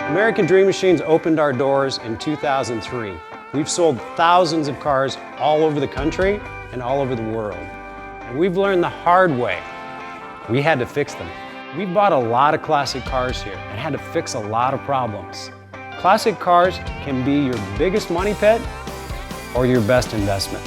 American Dream Machines opened our doors in 2003. We've sold thousands of cars all over the country and all over the world. And we've learned the hard way. We had to fix them. We've bought a lot of classic cars here and had to fix a lot of problems. Classic cars can be your biggest money pit or your best investment.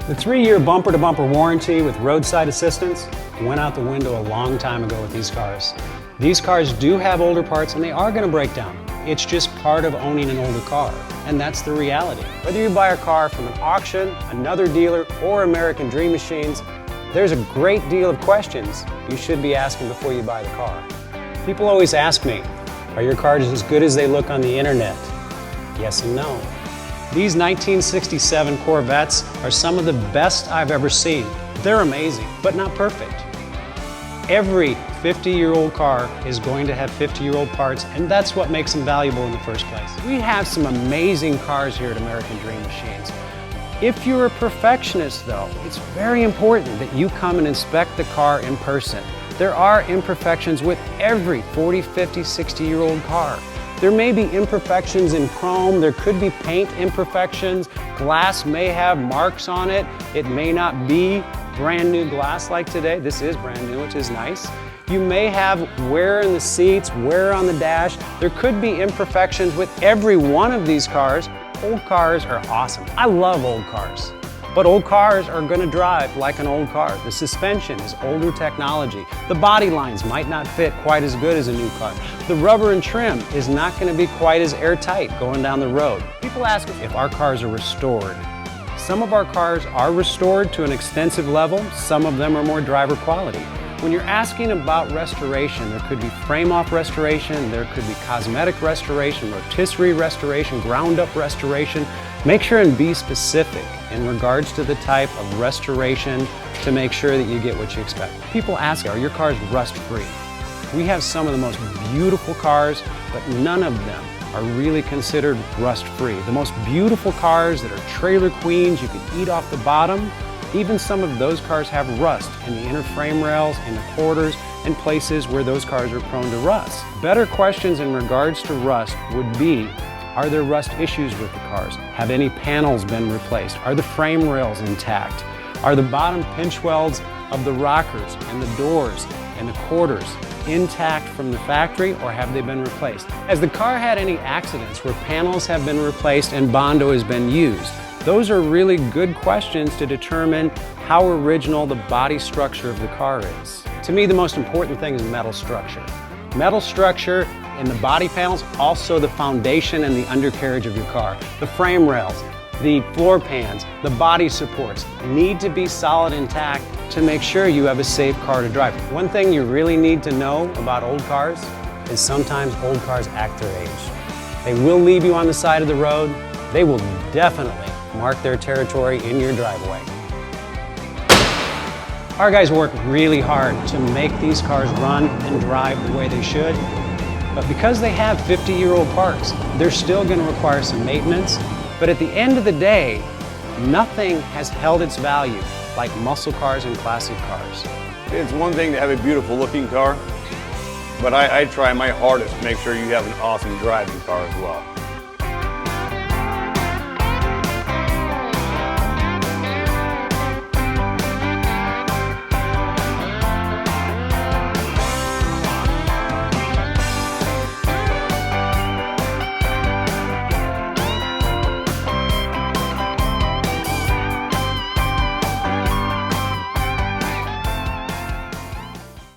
The 3-year bumper-to-bumper warranty with roadside assistance went out the window a long time ago with these cars. These cars do have older parts and they are going to break down. It's just part of owning an older car, and that's the reality. Whether you buy a car from an auction, another dealer, or American Dream Machines, there's a great deal of questions you should be asking before you buy the car. People always ask me, are your cars as good as they look on the internet? Yes and no. These 1967 Corvettes are some of the best I've ever seen. They're amazing, but not perfect. Every 50-year-old car is going to have 50-year-old parts, and that's what makes them valuable in the first place. We have some amazing cars here at American Dream Machines. If you're a perfectionist, though, it's very important that you come and inspect the car in person. There are imperfections with every 40, 50, 60-year-old car. There may be imperfections in chrome, there could be paint imperfections, glass may have marks on it, it may not be brand new glass like today. This is brand new, which is nice. You may have wear in the seats, wear on the dash. There could be imperfections with every one of these cars. Old cars are awesome. I love old cars. But old cars are going to drive like an old car. The suspension is older technology. The body lines might not fit quite as good as a new car. The rubber and trim is not going to be quite as airtight going down the road. People ask if our cars are restored. Some of our cars are restored to an extensive level. Some of them are more driver quality. When you're asking about restoration, there could be frame-off restoration, there could be cosmetic restoration, rotisserie restoration, ground-up restoration. Make sure and be specific in regards to the type of restoration to make sure that you get what you expect. People ask, are your cars rust-free? We have some of the most beautiful cars, but none of them are really considered rust-free. The most beautiful cars that are trailer queens, you can eat off the bottom, even some of those cars have rust in the inner frame rails, in the quarters, and places where those cars are prone to rust. Better questions in regards to rust would be, are there rust issues with the cars? Have any panels been replaced? Are the frame rails intact? Are the bottom pinch welds of the rockers and the doors and the quarters intact from the factory, or have they been replaced? Has the car had any accidents where panels have been replaced and Bondo has been used? Those are really good questions to determine how original the body structure of the car is. To me, the most important thing is metal structure. Metal structure in the body panels, also the foundation and the undercarriage of your car. The frame rails, the floor pans, the body supports need to be solid intact to make sure you have a safe car to drive. One thing you really need to know about old cars is sometimes old cars act their age. They will leave you on the side of the road. They will definitely mark their territory in your driveway. Our guys work really hard to make these cars run and drive the way they should, but because they have 50-year-old parts, they're still going to require some maintenance. But at the end of the day, nothing has held its value like muscle cars and classic cars. It's one thing to have a beautiful looking car, but I try my hardest to make sure you have an awesome driving car as well.